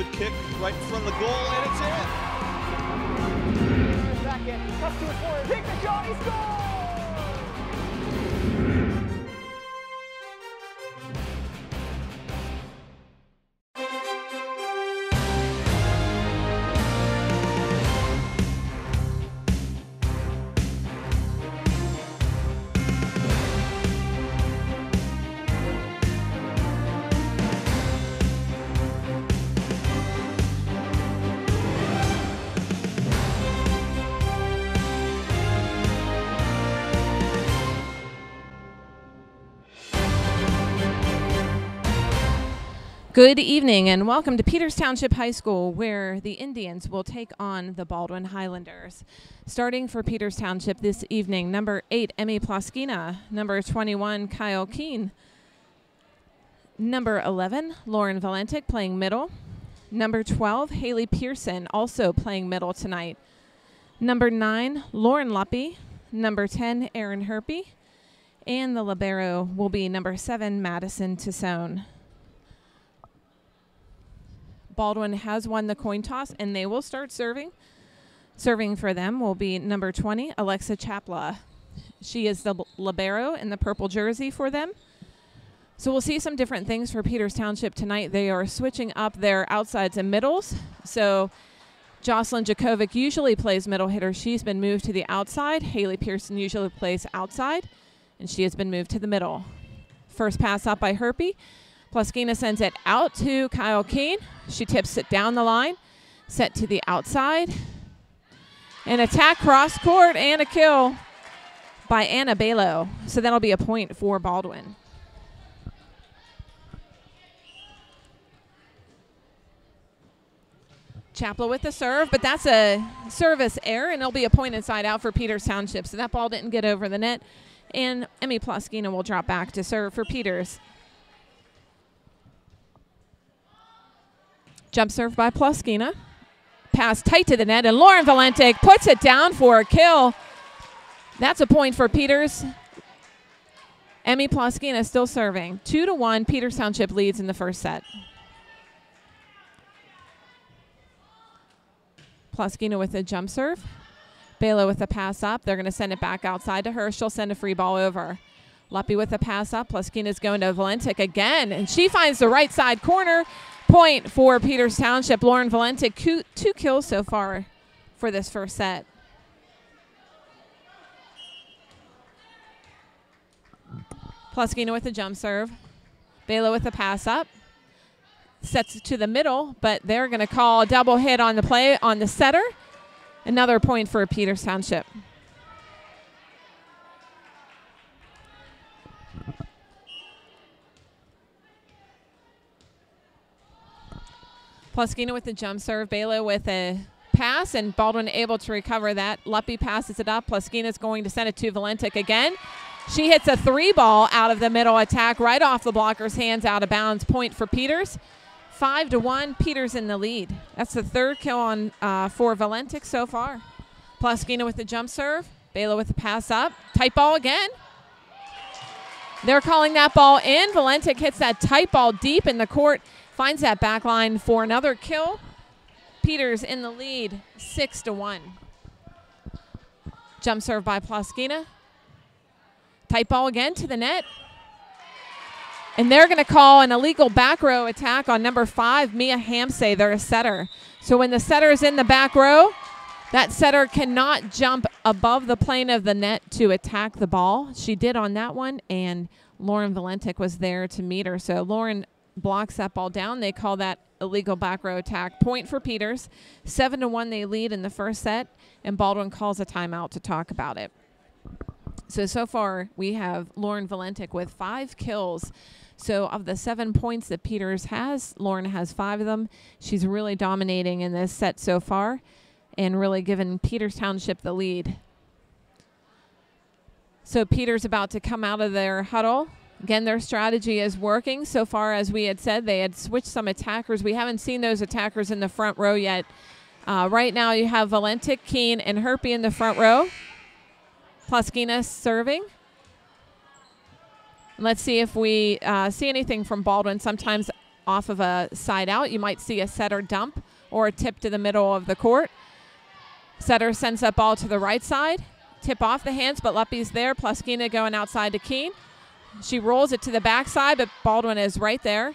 Good kick right in front of the goal, and it's in. Back in, cuts to his forward, take the shot, he scores! Good evening and welcome to Peters Township High School, where the Indians will take on the Baldwin Highlanders. Starting for Peters Township this evening, number 8, Emmy Ploskina, number 21, Kyle Keene, number 11, Lauren Valentic playing middle, number 12, Haley Pearson also playing middle tonight, number 9, Lauren Luppy, number 10, Erin Herpy, and the libero will be number 7, Madison Tassone. Baldwin has won the coin toss, and they will start serving. Serving for them will be number 20, Alexa Chapla. She is the libero in the purple jersey for them. So we'll see some different things for Peters Township tonight. They are switching up their outsides and middles. So Jocelyn Jakovic usually plays middle hitter. She's been moved to the outside. Haley Pearson usually plays outside, and she has been moved to the middle. First pass up by Herpy. Ploskina sends it out to Kyle Keene. She tips it down the line, set to the outside. An attack cross court and a kill by Anna Balo. So that'll be a point for Baldwin. Chapla with the serve, but that's a service error, and it'll be a point inside out for Peters Township. So that ball didn't get over the net, and Emmy Ploskina will drop back to serve for Peters. Jump serve by Ploskina. Pass tight to the net, and Lauren Valentic puts it down for a kill. That's a point for Peters. Emmy Ploskina still serving. 2-1, Peters Township leads in the first set. Ploskina with a jump serve. Balo with a pass up. They're going to send it back outside to her. She'll send a free ball over. Luppy with a pass up. Ploskina's going to Valentic again, and she finds the right side corner. Point for Peters Township. Lauren Valentic, 2 kills so far for this first set. Ploskina with a jump serve. Balo with a pass up. Sets it to the middle, but they're going to call a double hit on the play on the setter. Another point for Peters Township. Ploskina with the jump serve. Balo with a pass, and Baldwin able to recover that. Luppy passes it up. Ploskina's going to send it to Valentic again. She hits a 3-ball out of the middle attack right off the blocker's hands, out of bounds. Point for Peters. 5-1, Peters in the lead. That's the third kill on for Valentic so far. Ploskina with the jump serve. Balo with the pass up. Tight ball again. They're calling that ball in. Valentic hits that tight ball deep in the court. Finds that back line for another kill. Peters in the lead, 6-1. Jump serve by Ploskina. Tight ball again to the net. And they're going to call an illegal back row attack on number 5, Mia Hamsey. They're a setter. So when the setter is in the back row, that setter cannot jump above the plane of the net to attack the ball. She did on that one, and Lauren Valentic was there to meet her. So Lauren blocks that ball down. They call that illegal back row attack. Point for Peters. 7-1 they lead in the first set, and Baldwin calls a timeout to talk about it. So far we have Lauren Valentic with 5 kills. So of the 7 points that Peters has, Lauren has 5 of them. She's really dominating in this set so far and really giving Peters Township the lead. So Peters about to come out of their huddle. Again, their strategy is working. So far, as we had said, they had switched some attackers. We haven't seen those attackers in the front row yet. Right now, you have Valentic, Keene, and Herpy in the front row. Ploskina serving. Let's see if we see anything from Baldwin. Sometimes off of a side out. You might see a setter dump or a tip to the middle of the court. Setter sends that ball to the right side. Tip off the hands, but Luppy's there. Pluskina going outside to Keene. She rolls it to the backside, but Baldwin is right there.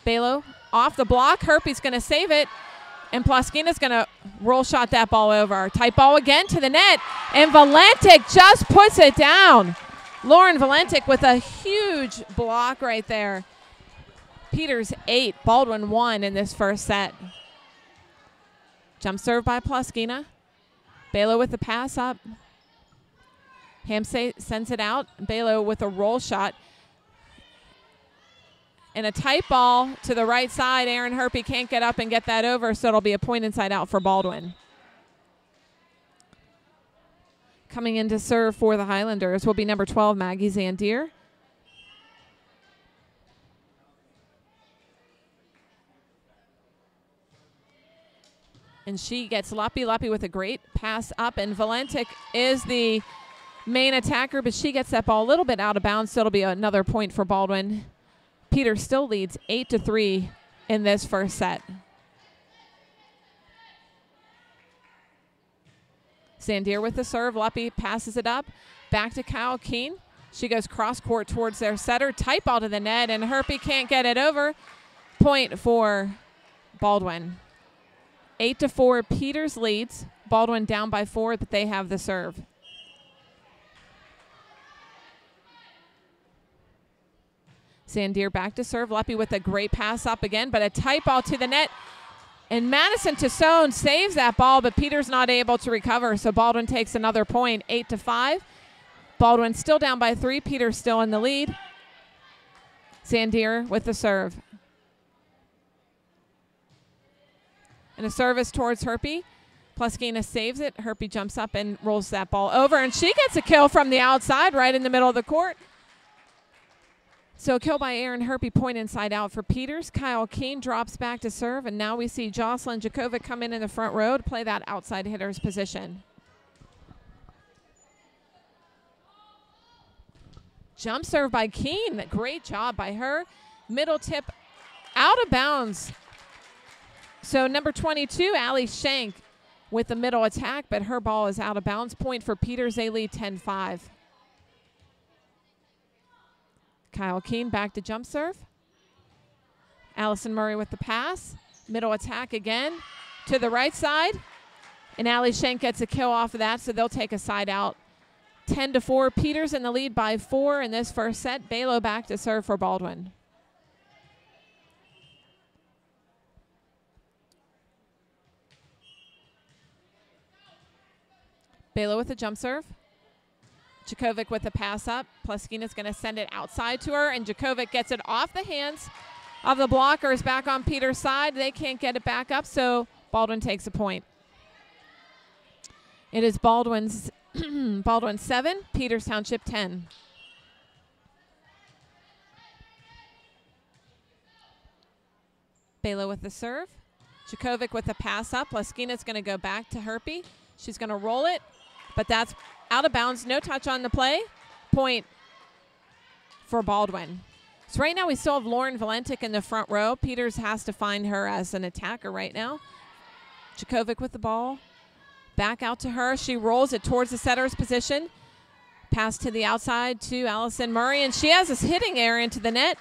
Balo off the block. Herpy's going to save it, and Pluskina's going to roll shot that ball over. Tight ball again to the net, and Valentic just puts it down. Lauren Valentic with a huge block right there. Peters 8, Baldwin 1 in this first set. Jump serve by Pluskina. Balo with the pass up. Hamse sends it out. Balo with a roll shot. And a tight ball to the right side. Aaron Herpy can't get up and get that over, so it'll be a point inside out for Baldwin. Coming in to serve for the Highlanders will be number 12, Maggie Zandier. And she gets Luppy. Luppy with a great pass up, and Valentic is the main attacker, but she gets that ball a little bit out of bounds, so it'll be another point for Baldwin. Peter still leads 8-3 in this first set. Zandier with the serve. Luppy passes it up. Back to Kyle Keene. She goes cross court towards their setter. Tight ball to the net, and Herpy can't get it over. Point for Baldwin. 8-4, Peters leads. Baldwin down by 4, but they have the serve. Zandier back to serve. Luppy with a great pass up again, but a tight ball to the net. And Madison Tassone saves that ball, but Peters not able to recover, so Baldwin takes another point, 8-5. Baldwin still down by 3. Peters still in the lead. Zandier with the serve. And a service towards Herpy. Pluskina saves it. Herpy jumps up and rolls that ball over, and she gets a kill from the outside right in the middle of the court. So a kill by Aaron Herpy, point inside out for Peters. Kyle Keene drops back to serve, and now we see Jocelyn Jakovic come in the front row to play that outside hitter's position. Jump serve by Keene. Great job by her. Middle tip out of bounds. So number 22, Allie Shank with the middle attack, but her ball is out of bounds. Point for Peters. They lead 10-5. Kyle Keene back to jump serve. Allison Murray with the pass. Middle attack again to the right side. And Allie Shank gets a kill off of that, so they'll take a side out. 10-4. Peters in the lead by 4 in this first set. Balo back to serve for Baldwin. Balo with the jump serve. Jakovic with the pass up. Pluskina's going to send it outside to her, and Jakovic gets it off the hands of the blockers back on Peters' side. They can't get it back up, so Baldwin takes a point. It is Baldwin's Baldwin 7, Peters Township 10. Balo with the serve. Jakovic with the pass up. Pluskina's going to go back to Herpy. She's going to roll it, but that's out of bounds. No touch on the play. Point for Baldwin. So right now we still have Lauren Valentic in the front row. Peters has to find her as an attacker right now. Jakovic with the ball. Back out to her. She rolls it towards the setter's position. Pass to the outside to Allison Murray, and she has this hitting error into the net.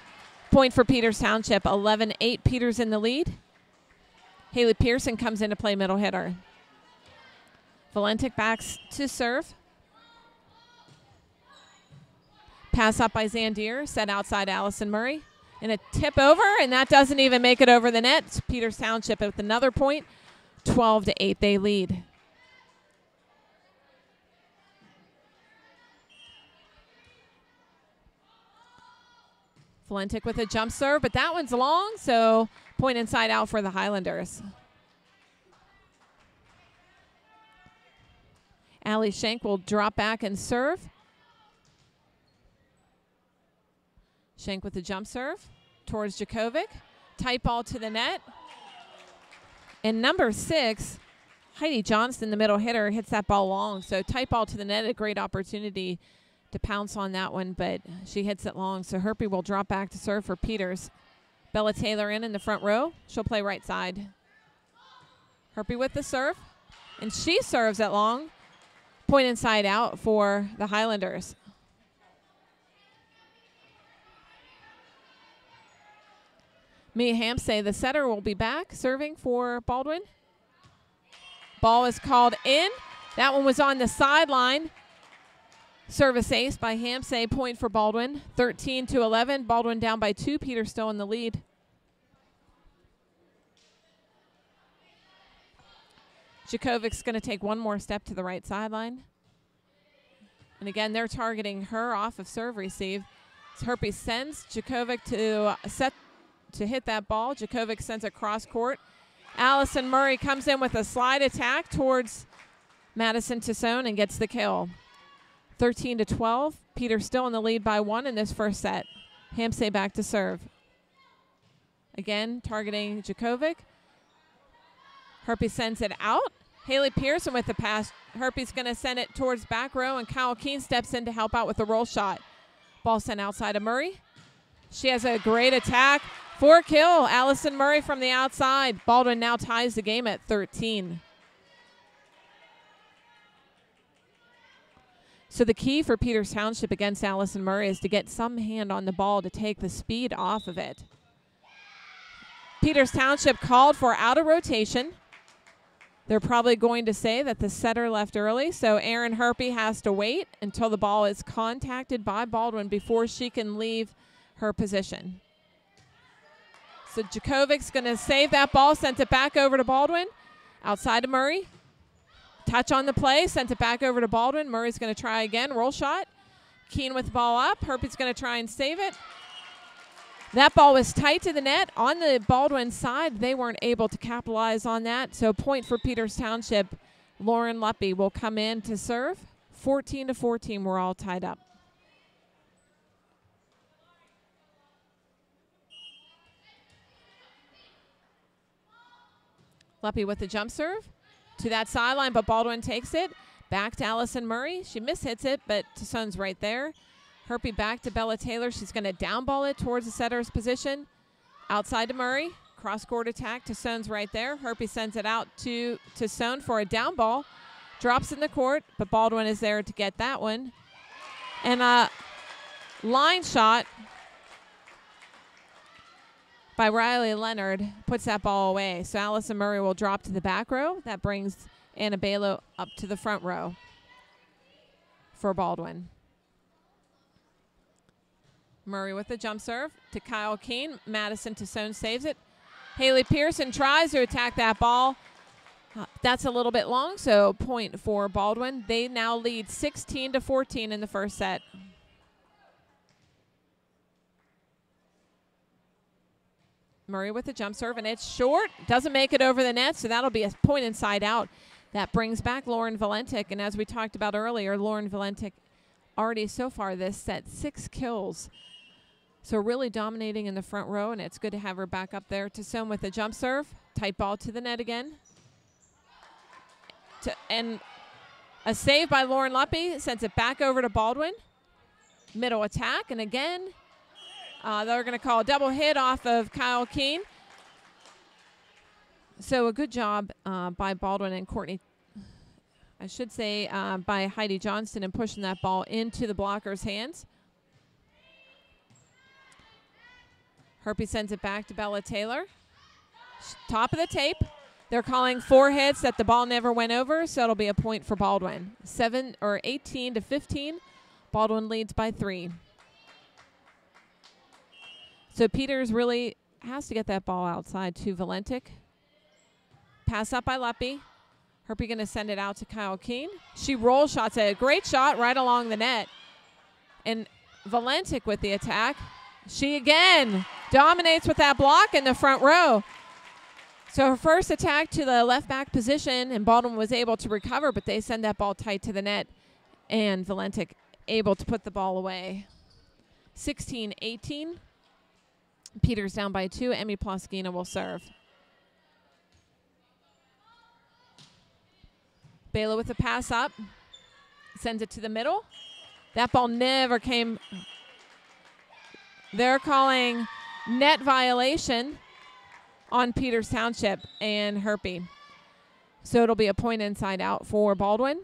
Point for Peters Township. 11-8. Peters in the lead. Haley Pearson comes in to play middle hitter. Valentic backs to serve. Pass up by Zandier, set outside Allison Murray. And a tip over, and that doesn't even make it over the net. It's Peters Township with another point. 12-8, they lead. Valentic with a jump serve, but that one's long, so point inside out for the Highlanders. Allie Shank will drop back and serve. Shank with the jump serve towards Jakovic. Tight ball to the net. And number 6, Heidi Johnston, the middle hitter, hits that ball long. So tight ball to the net, a great opportunity to pounce on that one, but she hits it long. So Herpy will drop back to serve for Peters. Bella Taylor in the front row. She'll play right side. Herpy with the serve. And she serves it long. Point inside out for the Highlanders. Mia Hampsay, the setter, will be back serving for Baldwin. Ball is called in. That one was on the sideline. Service ace by Hampsay, point for Baldwin. 13-11. Baldwin down by 2. Peter still in the lead. Jakovic's going to take one more step to the right sideline. And again, they're targeting her off of serve receive. Herpy sends Jakovic to set to hit that ball. Jakovic sends it cross court. Allison Murray comes in with a slide attack towards Madison Tassone and gets the kill. 13-12. Peter still in the lead by 1 in this first set. Hampsay back to serve. Again, targeting Jakovic. Herpy sends it out. Haley Pearson with the pass. Herpy's going to send it towards back row, and Kyle Keene steps in to help out with the roll shot. Ball sent outside of Murray. She has a great attack. 4 kill. Allison Murray from the outside. Baldwin now ties the game at 13. So the key for Peters Township against Allison Murray is to get some hand on the ball to take the speed off of it. Peters Township called for out of rotation. They're probably going to say that the setter left early, so Erin Herpy has to wait until the ball is contacted by Baldwin before she can leave her position. So Jakovic's going to save that ball, sent it back over to Baldwin. Outside of Murray. Touch on the play, sent it back over to Baldwin. Murray's going to try again, roll shot. Keene with the ball up. Herpy's going to try and save it. That ball was tight to the net. On the Baldwin side, they weren't able to capitalize on that. So point for Peters Township. Lauren Luppy will come in to serve. 14-14, we're all tied up. Luppy with the jump serve. To that sideline, but Baldwin takes it. Back to Allison Murray. She mishits it, but Tassone's right there. Herpy back to Bella Taylor. She's going to downball it towards the setter's position. Outside to Murray. Cross-court attack. Tassone's right there. Herpy sends it out to Tassone for a down ball. Drops in the court, but Baldwin is there to get that one. And a line shot by Riley Leonard puts that ball away. So Allison Murray will drop to the back row. That brings Anna Balo up to the front row for Baldwin. Murray with the jump serve to Kyle Keene. Madison Tassone saves it. Haley Pearson tries to attack that ball. That's a little bit long, so point for Baldwin. They now lead 16-14 in the first set. Murray with the jump serve, and it's short. Doesn't make it over the net, so that'll be a point inside out. That brings back Lauren Valentic, and as we talked about earlier, Lauren Valentic already so far this set 6 kills. So really dominating in the front row, and it's good to have her back up there. Tassone with the jump serve. Tight ball to the net again. And a save by Lauren Luppy sends it back over to Baldwin. Middle attack, and again, they're going to call a double hit off of Kyle Keene. So a good job by Baldwin and Courtney, I should say by Heidi Johnston, in pushing that ball into the blocker's hands. Herpy sends it back to Bella Taylor. Top of the tape. They're calling 4 hits that the ball never went over, so it'll be a point for Baldwin. 18-15. Baldwin leads by 3. So Peters really has to get that ball outside to Valentic. Pass up by Luppy. Herpy going to send it out to Kyle Keene. She roll shots, a great shot right along the net. And Valentic with the attack. She again dominates with that block in the front row. So her first attack to the left back position, and Baldwin was able to recover, but they send that ball tight to the net, and Valentic able to put the ball away. 16-18. Peters down by 2. Emmy Ploskina will serve. Balo with the pass up. Sends it to the middle. That ball never came. They're calling net violation on Peters Township and Herpy. So it'll be a point inside out for Baldwin.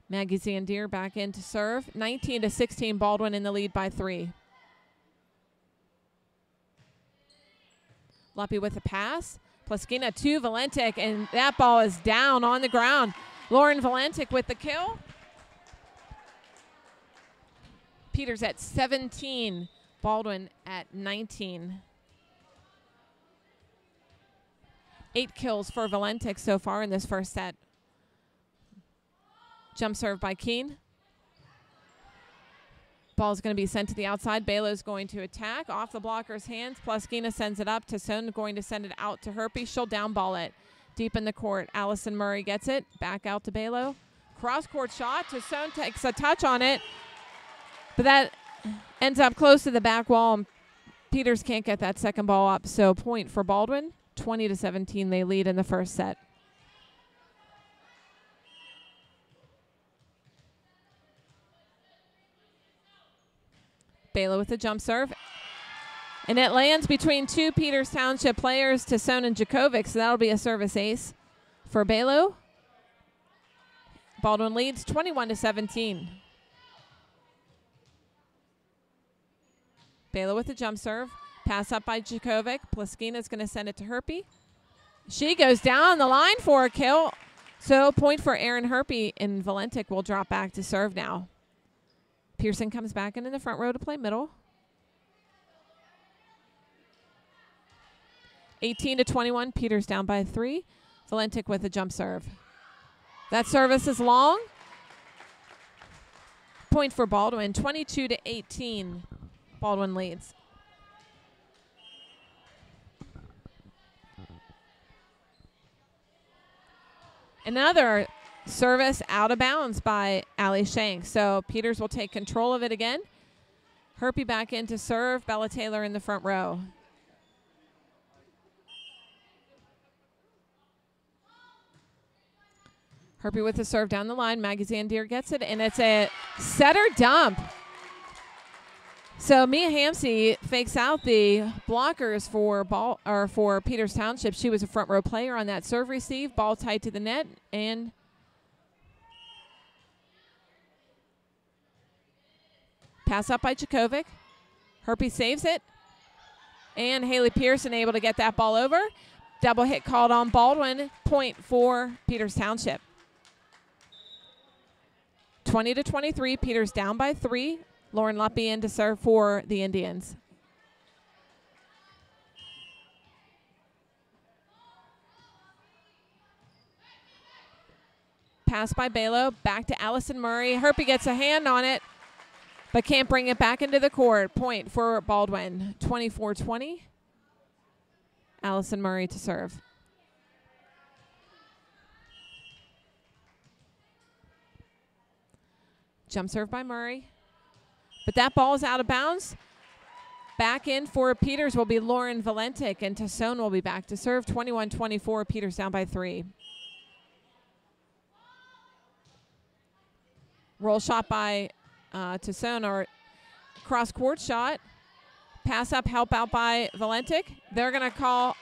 Maggie Zandier back in to serve. 19-16, Baldwin in the lead by 3. Luppy with the pass. Plaskina to Valentic, and that ball is down on the ground. Lauren Valentic with the kill. Peters at 17, Baldwin at 19. 8 kills for Valentic so far in this first set. Jump serve by Keene. Ball is going to be sent to the outside. Balo's going to attack. Off the blocker's hands. Plaskina sends it up. Tasson going to send it out to Herpy. She'll down ball it. Deep in the court. Allison Murray gets it. Back out to Balo. Cross-court shot. Tasson takes a touch on it. But that ends up close to the back wall. Peters can't get that second ball up. So point for Baldwin. 20-17 they lead in the first set. Balo with the jump serve. And it lands between 2 Peters Township players, Tasson and Djokovic, so that'll be a service ace for Balo. Baldwin leads 21-17. Balo with the jump serve. Pass up by Djokovic. Plaskina's going to send it to Herpy. She goes down the line for a kill. So point for Aaron Herpy, and Valentic will drop back to serve now. Pearson comes back into the front row to play middle. 18-21, Peters down by 3. Valentic with a jump serve. That service is long. Point for Baldwin, 22-18. Baldwin leads. Another service out of bounds by Allie Shank. So Peters will take control of it again. Herpy back in to serve. Bella Taylor in the front row. Herpy with the serve down the line. Maggie Zandier gets it, and it's a setter dump. So Mia Hamsey fakes out the blockers for Peters Township. She was a front row player on that serve receive. Ball tight to the net, and pass up by Djokovic. Herpy saves it, and Haley Pearson able to get that ball over. Double hit called on Baldwin. Point for Peters Township. 20-23. Peters down by 3. Lauren Luppy in to serve for the Indians. Pass by Balo, back to Allison Murray. Herpy gets a hand on it, but can't bring it back into the court. Point for Baldwin, 24-20. Allison Murray to serve. Jump serve by Murray. But that ball is out of bounds. Back in for Peters will be Lauren Valentic, and Tasson will be back to serve. 21-24, Peters down by 3. Roll shot by Tasson, or cross-court shot. Pass up, help out by Valentic. They're going to call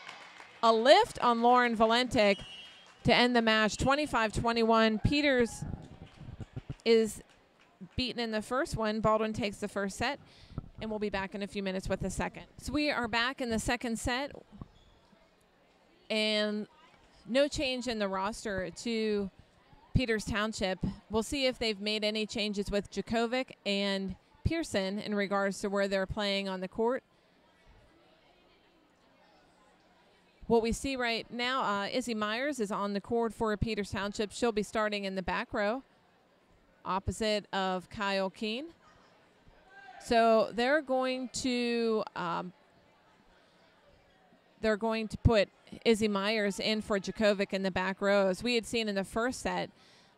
a lift on Lauren Valentic to end the match. 25-21. Peters is beaten in the first one. Baldwin takes the first set, and we'll be back in a few minutes with the second. So we are back in the second set, and no change in the roster to Peters Township. We'll see if they've made any changes with Djokovic and Pearson in regards to where they're playing on the court. What we see right now, Izzy Myers is on the court for Peters Township. She'll be starting in the back row, opposite of Kyle Keene. So they're going to put Izzy Myers in for Djokovic in the back row. As we had seen in the first set,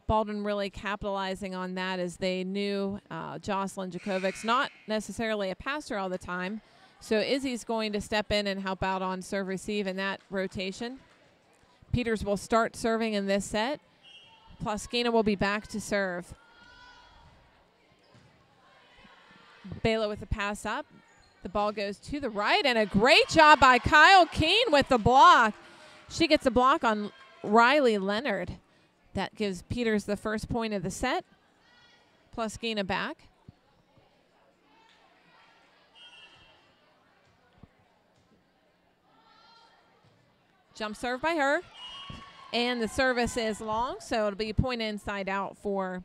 Baldwin really capitalizing on that, as they knew Jocelyn Djokovic's not necessarily a passer all the time. So Izzy's going to step in and help out on serve receive in that rotation. Peters will start serving in this set. Plaskina will be back to serve. Balo with the pass up. The ball goes to the right, and a great job by Kyle Keene with the block. She gets a block on Riley Leonard. That gives Peters the first point of the set. Pluskina back. Jump serve by her. And the service is long, so it'll be a point inside out for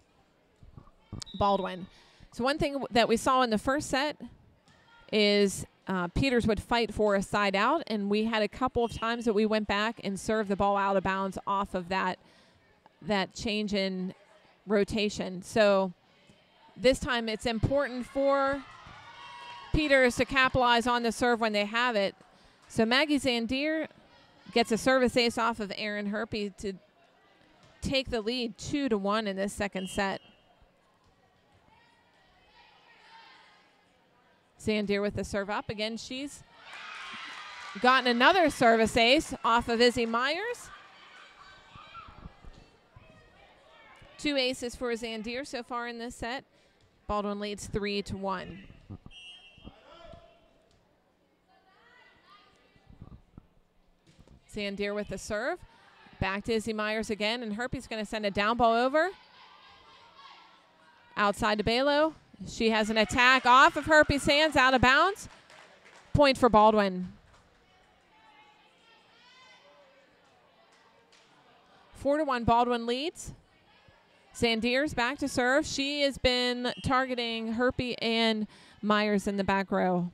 Baldwin. So one thing that we saw in the first set is Peters would fight for a side out, and we had a couple of times that we went back and served the ball out of bounds off of that change in rotation. So this time it's important for Peters to capitalize on the serve when they have it. So Maggie Zandier gets a service ace off of Erin Herpy to take the lead 2-1 in this second set. Zandier with the serve up. Again, she's gotten another service ace off of Izzy Myers. 2 aces for Zandier so far in this set. Baldwin leads 3-1. Zandier with the serve. Back to Izzy Myers again, and Herpy's going to send a down ball over. Outside to Balo. She has an attack off of Herpy's hands, out of bounds. Point for Baldwin. 4-1, Baldwin leads. Zandier's back to serve. She has been targeting Herpy and Myers in the back row.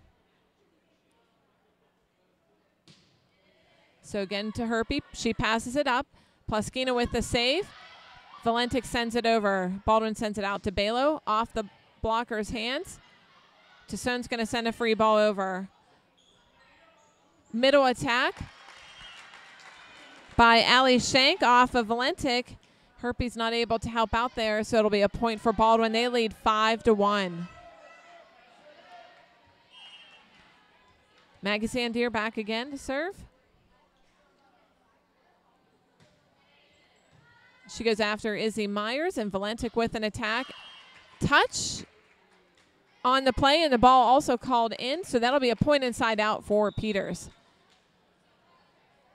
So again to Herpy. She passes it up. Pluskina with the save. Valentic sends it over. Baldwin sends it out to Balo off the blocker's hands. Tasson's going to send a free ball over. Middle attack by Ali Shank off of Valentic. Herpy's not able to help out there, so it'll be a point for Baldwin. They lead 5-1. Maggie Zandier back again to serve. She goes after Izzy Myers, and Valentic with an attack. Touch on the play, and the ball also called in, so that'll be a point inside out for Peters.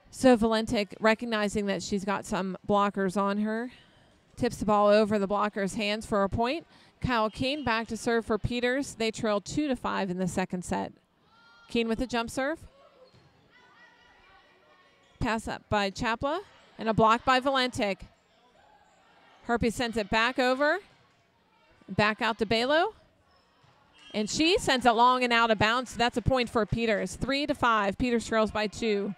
So Valentic, recognizing that she's got some blockers on her, tips the ball over the blocker's hands for a point. Kyle Keene back to serve for Peters. They trail 2-5 in the second set. Keene with a jump serve. Pass up by Chapla, and a block by Valentic. Herpy sends it back over. Back out to Balo. And she sends it long and out of bounds. So that's a point for Peters. 3-5. Peters trails by 2.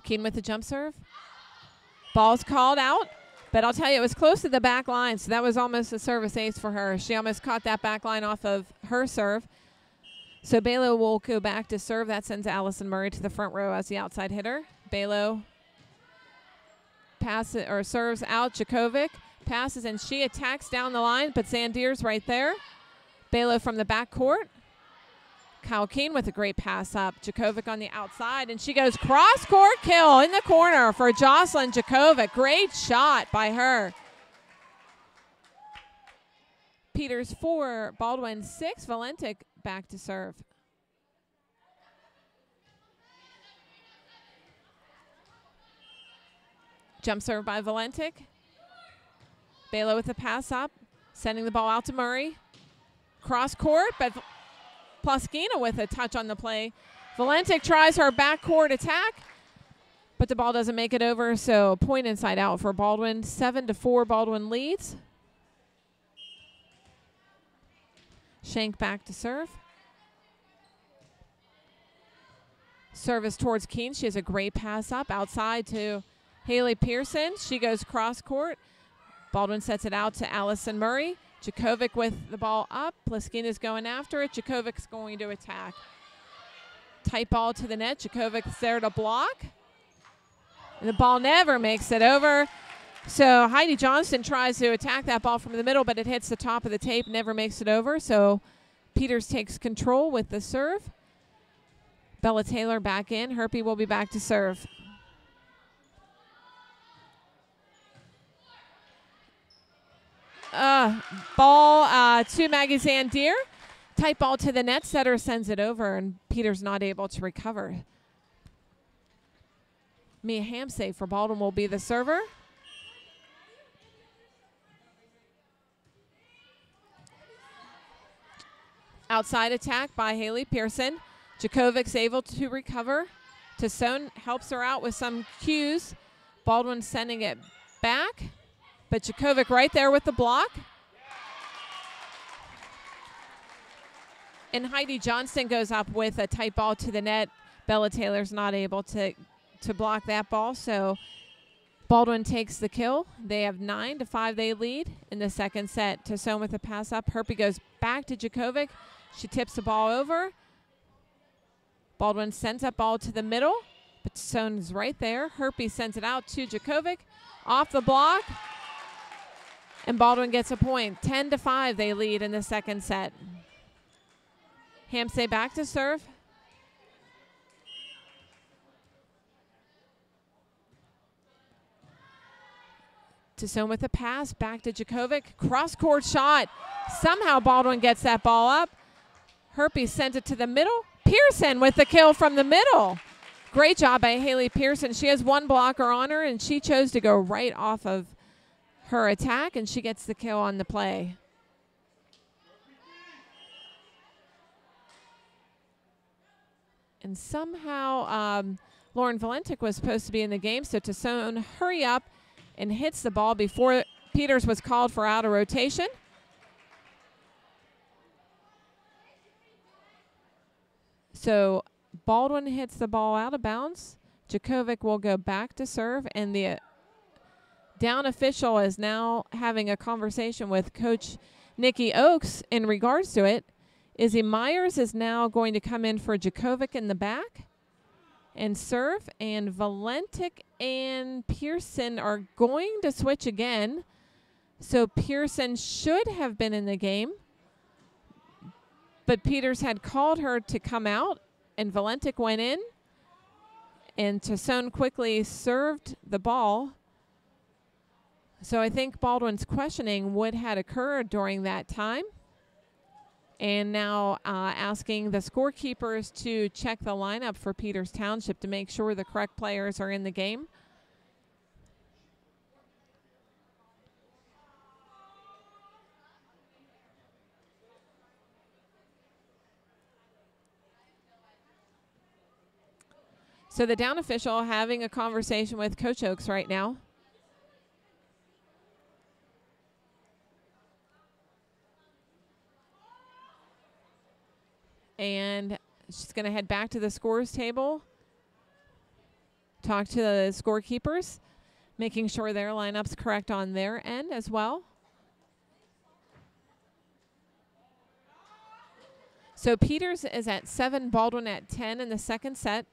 Keene with the jump serve. Ball's called out. But I'll tell you, it was close to the back line, so that was almost a service ace for her. She almost caught that back line off of her serve. So Balo will go back to serve. That sends Allison Murray to the front row as the outside hitter. Balo passes or serves out. Djokovic passes, and she attacks down the line, but Zandier's right there. Balo from the back court. Kyle Keene with a great pass up. Djokovic on the outside, and she goes cross-court kill in the corner for Jocelyn Djokovic. Great shot by her. Peters 4, Baldwin 6. Valentic back to serve. Jump serve by Valentic. Balo with the pass up, sending the ball out to Murray. Cross-court, but Pluskina with a touch on the play. Valentic tries her backcourt attack, but the ball doesn't make it over, so point inside out for Baldwin. 7-4, Baldwin leads. Shank back to serve. Service towards Keene. She has a great pass up outside to Haley Pearson. She goes cross-court. Baldwin sets it out to Allison Murray. Djokovic with the ball up. Pluskina's going after it. Djokovic's going to attack. Tight ball to the net. Djokovic's there to block. And the ball never makes it over. So Heidi Johnston tries to attack that ball from the middle, but it hits the top of the tape, never makes it over. So Peters takes control with the serve. Bella Taylor back in. Herpy will be back to serve. Ball to Maggie Zandier. Tight ball to the net. Setter sends it over, and Peter's not able to recover. Mia Hamsay for Baldwin will be the server. Outside attack by Haley Pearson. Djokovic's able to recover. Tassone helps her out with some cues. Baldwin sending it back, but Djokovic right there with the block. And Heidi Johnston goes up with a tight ball to the net. Bella Taylor's not able to block that ball, so Baldwin takes the kill. They have 9-5 they lead in the second set. Tassone with a pass up. Herpy goes back to Djokovic. She tips the ball over. Baldwin sends that ball to the middle, but Tassone's right there. Herpy sends it out to Djokovic. Off the block, and Baldwin gets a point. 10-5 they lead in the second set. Hamsay back to serve. Tassone with the pass, back to Djokovic. Cross-court shot. Somehow Baldwin gets that ball up. Herpy sent it to the middle. Pearson with the kill from the middle. Great job by Haley Pearson. She has one blocker on her, and she chose to go right off of her attack, and she gets the kill on the play. And somehow Lauren Valentic was supposed to be in the game, so Tassone hurry up and hits the ball before Peters was called for out of rotation. So Baldwin hits the ball out of bounds. Djokovic will go back to serve, and the down official is now having a conversation with Coach Nikki Oakes in regards to it. Izzy Myers is now going to come in for Djokovic in the back and serve, and Valentic and Pearson are going to switch again. So Pearson should have been in the game, but Peters had called her to come out, and Valentic went in, and Tassone quickly served the ball. So I think Baldwin's questioning what had occurred during that time, and now asking the scorekeepers to check the lineup for Peters Township to make sure the correct players are in the game. So the down official having a conversation with Coach Oakes right now. And she's going to head back to the scores table, talk to the scorekeepers, making sure their lineup's correct on their end as well. So Peters is at 7, Baldwin at 10 in the second set.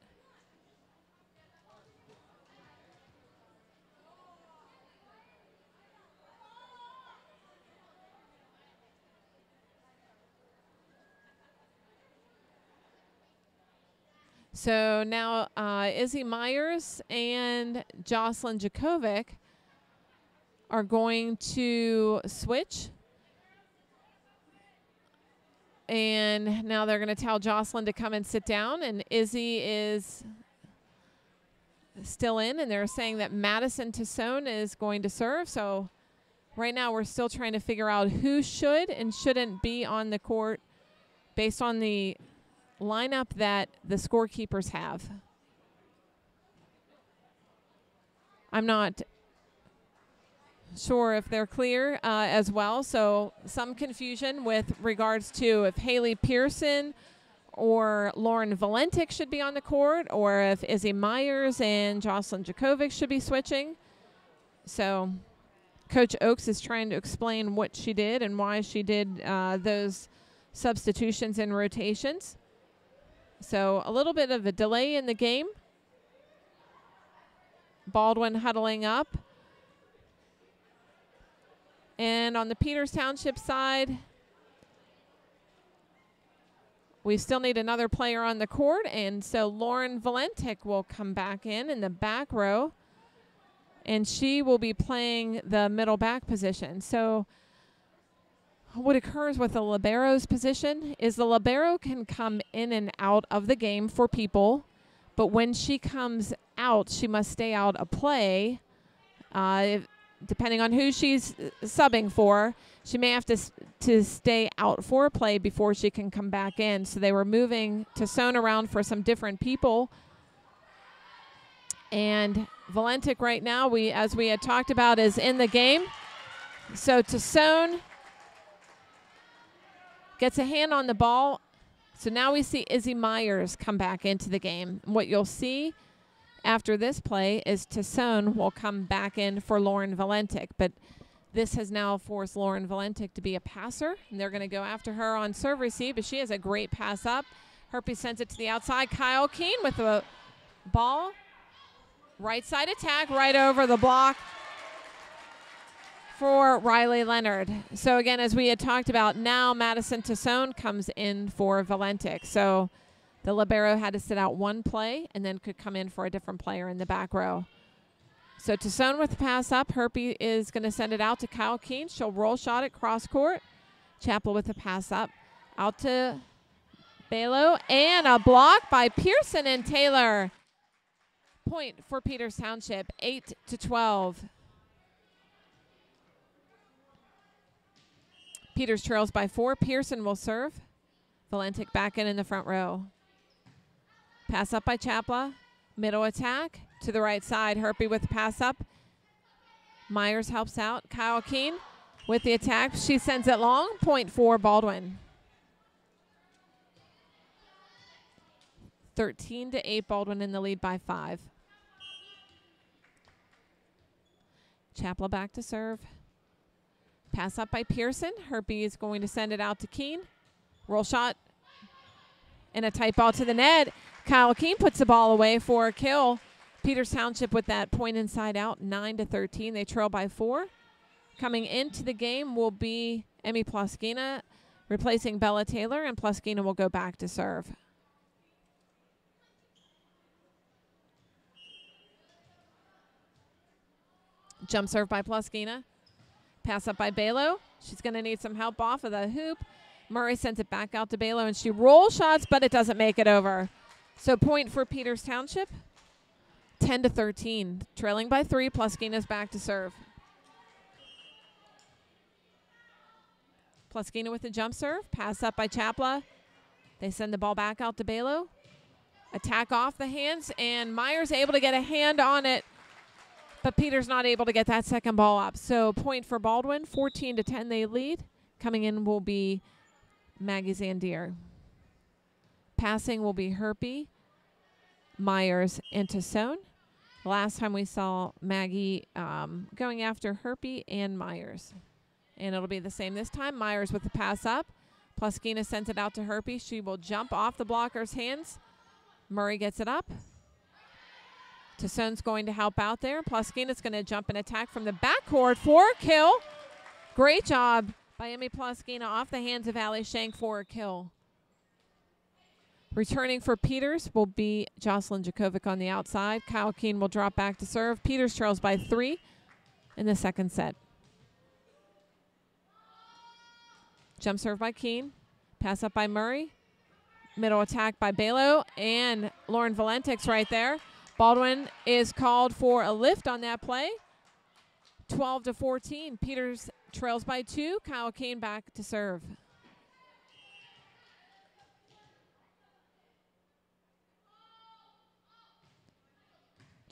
So now Izzy Myers and Jocelyn Djokovic are going to switch. And now they're going to tell Jocelyn to come and sit down. And Izzy is still in. And they're saying that Madison Tassone is going to serve. So right now we're still trying to figure out who should and shouldn't be on the court based on the lineup that the scorekeepers have. I'm not sure if they're clear as well, so some confusion with regards to if Haley Pearson or Lauren Valentic should be on the court, or if Izzy Myers and Jocelyn Djokovic should be switching. So Coach Oakes is trying to explain what she did and why she did those substitutions and rotations. So a little bit of a delay in the game. Baldwin huddling up. And on the Peters Township side, we still need another player on the court, and so Lauren Valentic will come back in the back row, and she will be playing the middle back position. So what occurs with the libero's position is the libero can come in and out of the game for people, but when she comes out, she must stay out of play. Depending on who she's subbing for, she may have to stay out for a play before she can come back in. So they were moving Tassone around for some different people. And Valentic right now, as we had talked about, is in the game. So Tassone gets a hand on the ball. So now we see Izzy Myers come back into the game. What you'll see after this play is Tassone will come back in for Lauren Valentic. But this has now forced Lauren Valentic to be a passer, and they're going to go after her on serve receive, but she has a great pass up. Herpy sends it to the outside. Kyle Keene with the ball. Right side attack, right over the block for Riley Leonard. So again, as we had talked about, now Madison Tassone comes in for Valentic. So the libero had to sit out one play and then could come in for a different player in the back row. So Tassone with the pass up. Herpy is going to send it out to Kyle Keene. She'll roll shot it cross court. Chappell with the pass up. Out to Balo. And a block by Pearson and Taylor. Point for Peters Township, 8-12. Peters trails by 4. Pearson will serve. Valentic back in the front row. Pass up by Chapla. Middle attack to the right side. Herpy with the pass up. Myers helps out. Kyle Keene with the attack. She sends it long. Point for Baldwin. 13-8. Baldwin in the lead by 5. Chapla back to serve. Pass up by Pearson. Herpy is going to send it out to Keene. Roll shot. And a tight ball to the net. Kyle Keene puts the ball away for a kill. Peters Township with that point inside out, 9-13. They trail by 4. Coming into the game will be Emmy Ploskina replacing Bella Taylor, and Ploskina will go back to serve. Jump serve by Ploskina. Pass up by Balo. She's going to need some help off of the hoop. Murray sends it back out to Balo, and she rolls shots, but it doesn't make it over. So point for Peters Township, 10-13. Trailing by 3, Ploskina's back to serve. Ploskina with the jump serve. Pass up by Chapla. They send the ball back out to Balo. Attack off the hands, and Myers able to get a hand on it, but Peters not able to get that second ball up. So point for Baldwin, 14-10 they lead. Coming in will be Maggie Zandier. Passing will be Herpy, Myers, and Tassone. Last time we saw Maggie going after Herpy and Myers. And it'll be the same this time. Myers with the pass up. Ploskina sends it out to Herpy. She will jump off the blocker's hands. Murray gets it up. Tassone's going to help out there. Ploskina's going to jump and attack from the backcourt for a kill. Great job by Emmy Ploskina off the hands of Allie Shank for a kill. Returning for Peters will be Jocelyn Jakovic on the outside. Kyle Keene will drop back to serve. Peters trails by 3 in the second set. Jump serve by Keene. Pass up by Murray. Middle attack by Balo. And Lauren Valentic's right there. Baldwin is called for a lift on that play. 12-14. Peters trails by 2. Kyle Keene back to serve.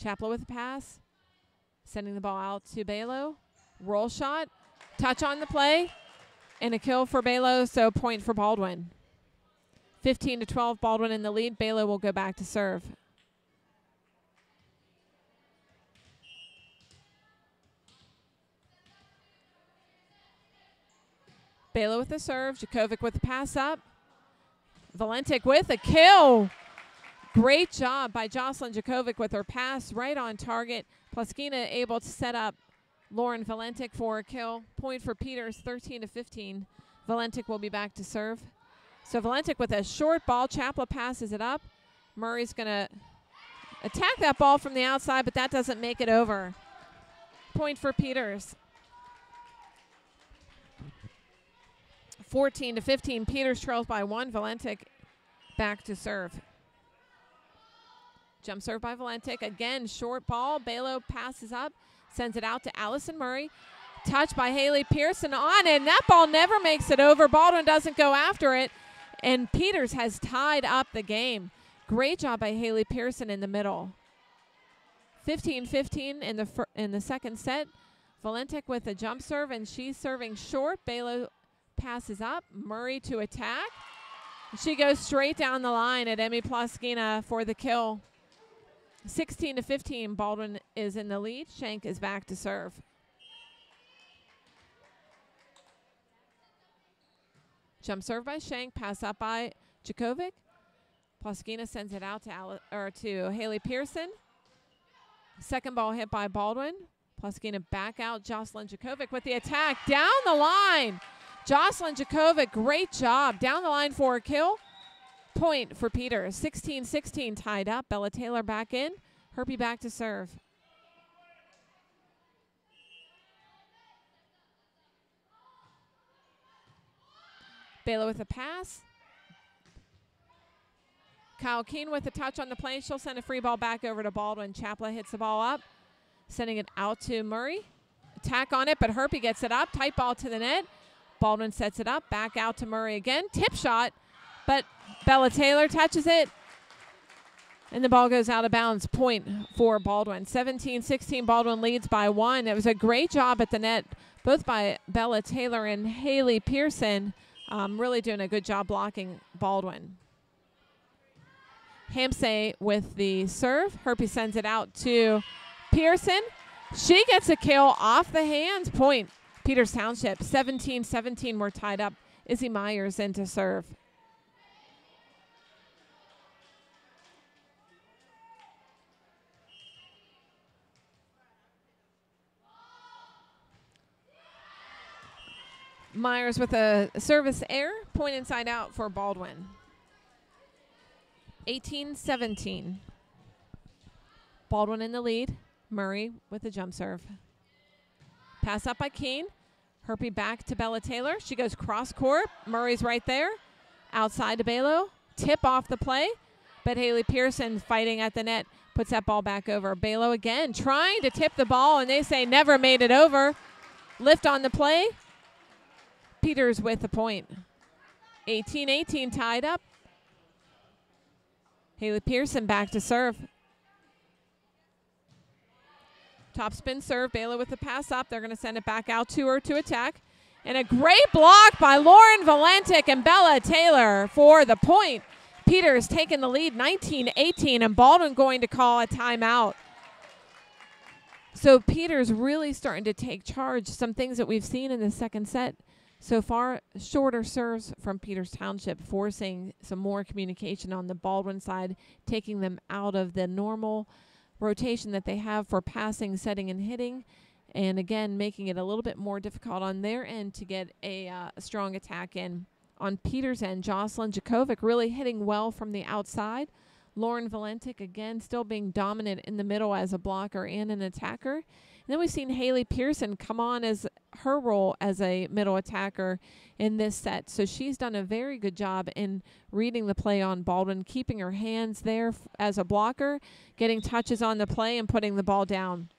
Chapla with the pass. Sending the ball out to Balo. Roll shot. Touch on the play. And a kill for Balo, so point for Baldwin. 15-12, Baldwin in the lead. Balo will go back to serve. Balo with the serve. Jakovic with the pass up. Valentic with a kill. Great job by Jocelyn Jakovic with her pass right on target. Ploskina able to set up Lauren Valentic for a kill. Point for Peters, 13-15. Valentic will be back to serve. So Valentic with a short ball. Chapla passes it up. Murray's going to attack that ball from the outside, but that doesn't make it over. Point for Peters. 14-15. Peters trails by 1. Valentic back to serve. Jump serve by Valentic. Again, short ball. Balo passes up, sends it out to Allison Murray. Touch by Haley Pearson on it, and that ball never makes it over. Baldwin doesn't go after it, and Peters has tied up the game. Great job by Haley Pearson in the middle. 15-15 in the second set. Valentic with a jump serve, and she's serving short. Balo passes up. Murray to attack. She goes straight down the line at Emmy Ploskina for the kill. 16-15. Baldwin is in the lead. Shank is back to serve. Jump serve by Shank. Pass up by Djokovic. Ploskina sends it out to Haley Pearson. Second ball hit by Baldwin. Ploskina back out. Jocelyn Djokovic with the attack. Down the line. Jocelyn Djokovic, great job. Down the line for a kill. Point for Peters. 16-16 tied up. Bella Taylor back in. Herpy back to serve. Balo with a pass. Kyle Keene with a touch on the plane. She'll send a free ball back over to Baldwin. Chapla hits the ball up, sending it out to Murray. Attack on it, but Herpy gets it up. Tight ball to the net. Baldwin sets it up. Back out to Murray again. Tip shot, but Bella Taylor touches it, and the ball goes out of bounds. Point for Baldwin. 17-16. Baldwin leads by 1. It was a great job at the net, both by Bella Taylor and Haley Pearson. Really doing a good job blocking Baldwin. Hamsay with the serve. Herpy sends it out to Pearson. She gets a kill off the hands. Point Peters Township. 17-17. We're tied up. Izzy Myers in to serve. Myers with a service error. Point inside out for Baldwin. 18-17. Baldwin in the lead. Murray with the jump serve. Pass up by Keene. Herpy back to Bella Taylor. She goes cross court. Murray's right there. Outside to Balo. Tip off the play. But Haley Pearson fighting at the net puts that ball back over. Balo again trying to tip the ball, and they say never made it over. Lift on the play. Peters with the point. 18-18 tied up. Haley Pearson back to serve. Top spin serve. Balo with the pass up. They're going to send it back out to her to attack. And a great block by Lauren Valentic and Bella Taylor for the point. Peters taking the lead 19-18, and Baldwin going to call a timeout. So Peters really starting to take charge. Some things that we've seen in the second set so far, shorter serves from Peters Township, forcing some more communication on the Baldwin side, taking them out of the normal rotation that they have for passing, setting, and hitting, and again, making it a little bit more difficult on their end to get a strong attack in. On Peters' end, Jocelyn Djokovic really hitting well from the outside. Lauren Valentic, again, still being dominant in the middle as a blocker and an attacker. And then we've seen Haley Pearson come on as her role as a middle attacker in this set. So she's done a very good job in reading the play on Baldwin, keeping her hands there as a blocker, getting touches on the play, and putting the ball down.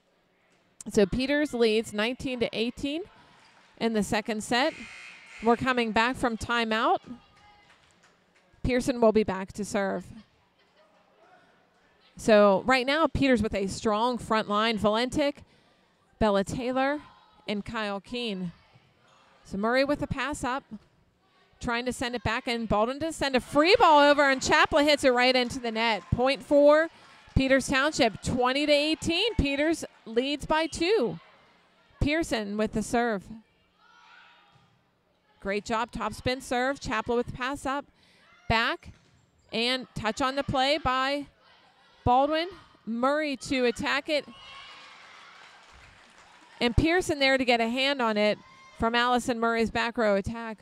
So Peters leads 19-18 in the second set. We're coming back from timeout. Pearson will be back to serve. So right now, Peters with a strong front line. Valentic, Bella Taylor, and Kyle Keene. So Murray with a pass up, trying to send it back, and Baldwin to send a free ball over, and Chapla hits it right into the net. Point for Peters Township, 20-18. Peters leads by 2. Pearson with the serve. Great job, top spin serve. Chapla with the pass up, back, and touch on the play by Baldwin. Murray to attack it. And Pearson there to get a hand on it from Allison Murray's back row attack.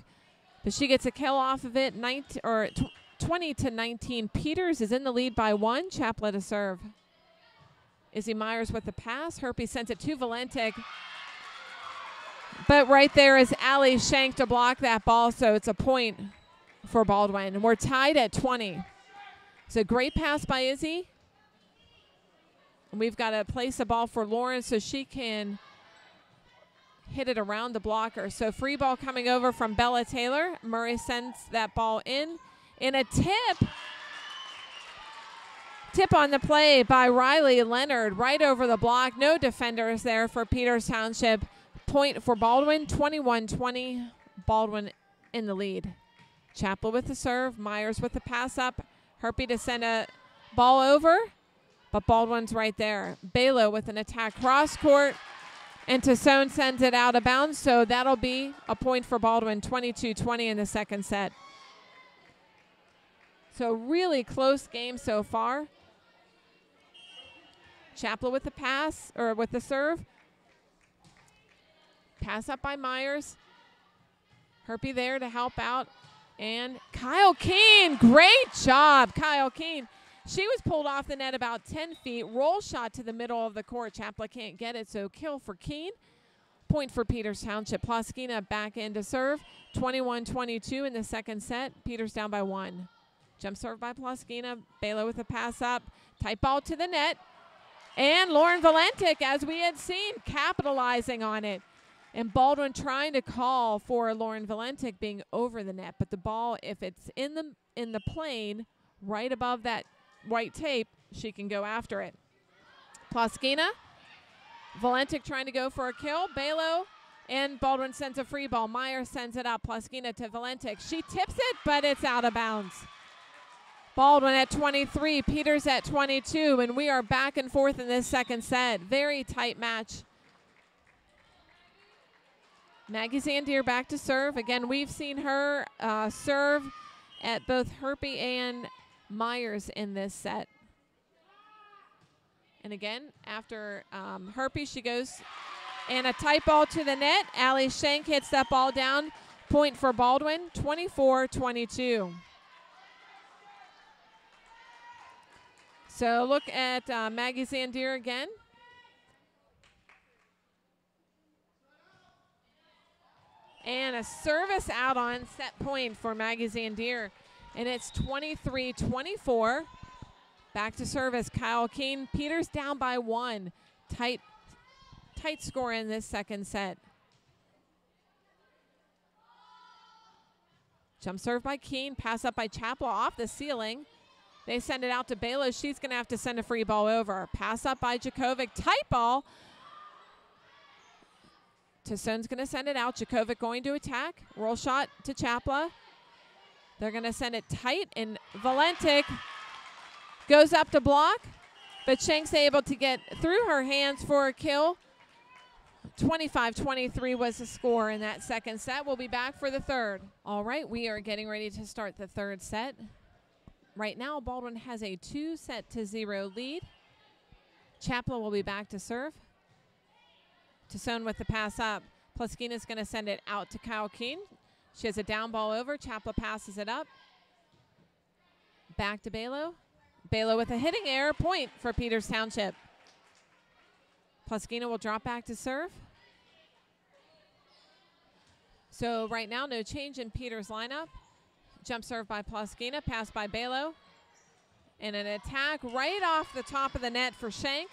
But she gets a kill off of it, 20-19. Peters is in the lead by 1. Chapla to serve. Izzy Myers with the pass. Herpy sends it to Valentic. But right there is Allie Shank to block that ball, so it's a point for Baldwin. We're tied at 20. It's a great pass by Izzy. We've got to place a ball for Lauren so she can hit it around the blocker. So free ball coming over from Bella Taylor. Murray sends that ball in a tip. Tip on the play by Riley Leonard right over the block. No defenders there for Peters Township. Point for Baldwin, 21-20. Baldwin in the lead. Chapel with the serve. Myers with the pass up. Herpy to send a ball over, but Baldwin's right there. Balo with an attack cross court, and Tassone sends it out of bounds, so that'll be a point for Baldwin, 22-20 in the second set. So really close game so far. Chapel with the pass, or with the serve. Pass up by Myers. Herpy there to help out. And Kyle Keene, great job, Kyle Keene. She was pulled off the net about 10 feet. Roll shot to the middle of the court. Chapla can't get it, so kill for Keene. Point for Peters Township. Ploskina back in to serve. 21-22 in the second set. Peters down by 1. Jump serve by Ploskina. Balo with a pass up. Tight ball to the net. And Lauren Valentic, as we had seen, capitalizing on it. And Baldwin trying to call for Lauren Valentic being over the net. But the ball, if it's in the plane right above that white tape, she can go after it. Ploskina. Valentic trying to go for a kill. Balo and Baldwin sends a free ball. Meyer sends it up. Ploskina to Valentic. She tips it, but it's out of bounds. Baldwin at 23, Peters at 22, and we are back and forth in this second set. Very tight match. Maggie Zandier back to serve. Again, we've seen her serve at both Herpy and Myers in this set. And again, after Herpy, she goes and a tight ball to the net. Allie Shank hits that ball down. Point for Baldwin, 24-22. So look at Maggie Zandier again. And a service out on set point for Maggie Zandier. And it's 23-24. Back to service, Kyle Keene. Peters down by 1. Tight score in this second set. Jump serve by Keene. Pass up by Chapel off the ceiling. They send it out to Balo. She's going to have to send a free ball over. Pass up by Jakovic. Tight ball. Tassone's going to send it out. Jakovic going to attack. Roll shot to Chapla. They're going to send it tight, and Valentic goes up to block, but Shank's able to get through her hands for a kill. 25-23 was the score in that second set. We'll be back for the third. All right, we are getting ready to start the third set. Right now, Baldwin has a 2-0 lead. Chapla will be back to serve. Tassone with the pass up. Ploskina's going to send it out to Kyle Keene. She has a down ball over. Chapla passes it up. Back to Balo. Balo with a hitting error. Point for Peters Township. Ploskina will drop back to serve. So right now, no change in Peters' lineup. Jump serve by Ploskina. Pass by Balo. And an attack right off the top of the net for Shank.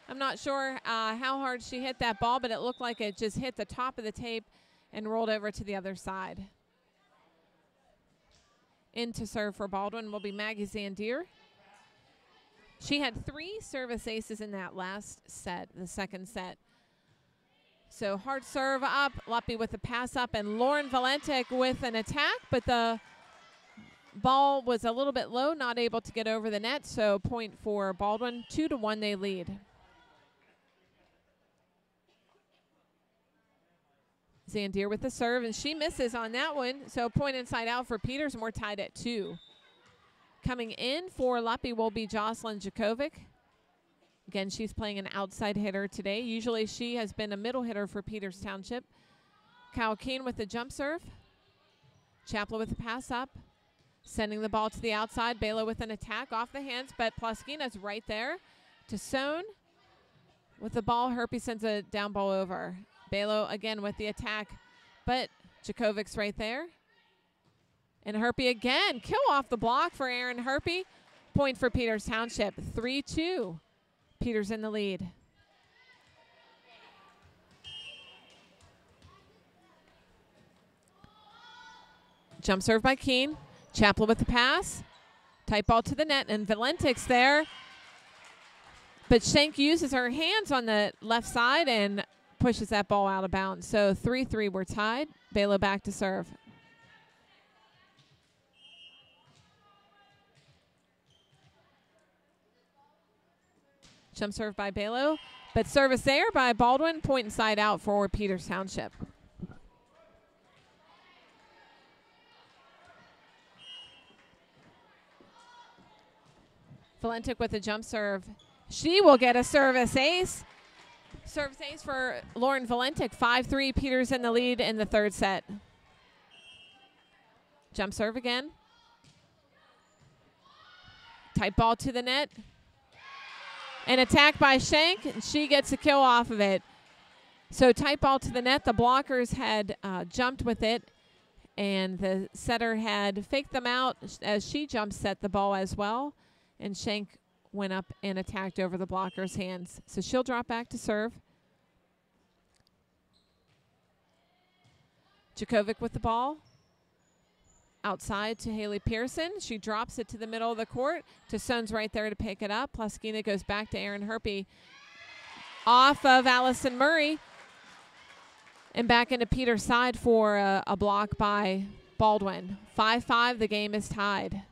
I'm not sure how hard she hit that ball, but it looked like it just hit the top of the tape and rolled over to the other side. In to serve for Baldwin will be Maggie Zandier. She had 3 service aces in that last set, the second set. So hard serve up, Luppy with the pass up, and Lauren Valentic with an attack, but the ball was a little bit low, not able to get over the net, so point for Baldwin. 2-1 they lead. Zandier with the serve, and she misses on that one, so point inside out for Peters, and we're tied at 2. Coming in for Luppy will be Jocelyn Jakovic. Again, she's playing an outside hitter today. Usually she has been a middle hitter for Peters Township. Kyle Keene with the jump serve. Chapla with the pass up, sending the ball to the outside. Balo with an attack off the hands, but Plaskina's right there. Tassone with the ball. Herpy sends a down ball over. Balo again with the attack, but Djokovic's right there. And Herpy again. Kill off the block for Aaron Herpy. Point for Peters Township. 3-2. Peters in the lead. Jump serve by Keene. Chapla with the pass. Tight ball to the net, and Valentik's there. But Schenk uses her hands on the left side and pushes that ball out of bounds. So 3-3, we're tied. Balo back to serve. Jump serve by Balo, but service there by Baldwin. Point inside out for Peters Township. Valentik with a jump serve. She will get a service ace. Service ace for Lauren Valentik. 5-3, Peters in the lead in the third set. Jump serve again. Tight ball to the net. An attack by Schenk, and she gets a kill off of it. So tight ball to the net. The blockers had jumped with it, and the setter had faked them out as she jump set the ball as well. And Schenk went up and attacked over the blocker's hands. So she'll drop back to serve. Djokovic with the ball. Outside to Haley Pearson. She drops it to the middle of the court. Tassone's right there to pick it up. Plaskina goes back to Aaron Herpy. Off of Allison Murray. And back into Peter's side for a block by Baldwin. 5-5, the game is tied.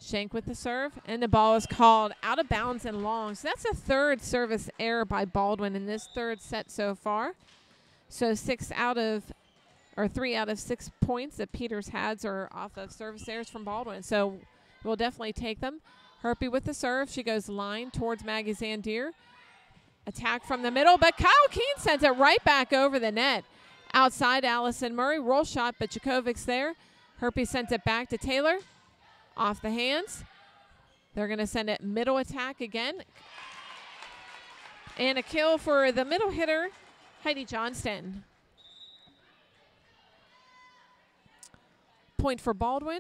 Schenk with the serve, and the ball is called out of bounds and long. So that's a third service error by Baldwin in this third set so far. So 3 out of 6 points that Peters has are off of service errors from Baldwin. So we'll definitely take them. Herpy with the serve. She goes line towards Maggie Zandier. Attack from the middle, but Kyle Keene sends it right back over the net. Outside Allison Murray. Roll shot, but Djokovic's there. Herpy sends it back to Taylor. Off the hands. They're going to send it middle attack again. And a kill for the middle hitter, Heidi Johnston. Point for Baldwin.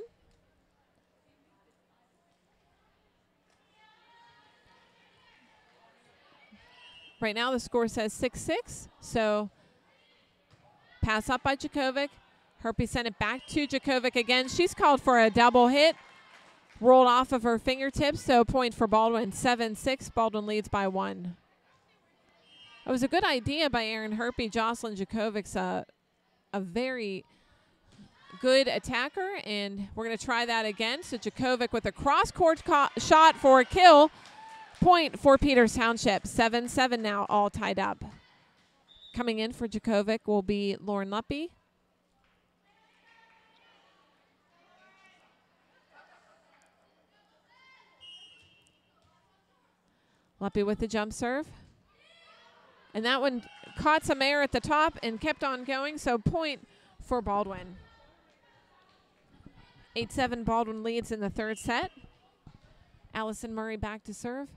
Right now the score says 6-6. So pass up by Djokovic. Herpy sent it back to Djokovic again. She's called for a double hit. Rolled off of her fingertips, so point for Baldwin. 7-6, Baldwin leads by 1. It was a good idea by Aaron Herpy. Jocelyn Djokovic's a very good attacker, and we're going to try that again. So Djokovic with a cross-court shot for a kill. Point for Peters Township. 7-7 now, all tied up. Coming in for Djokovic will be Lauren Luppy. Luppy with the jump serve. And that one caught some air at the top and kept on going, so point for Baldwin. 8-7, Baldwin leads in the third set. Allison Murray back to serve.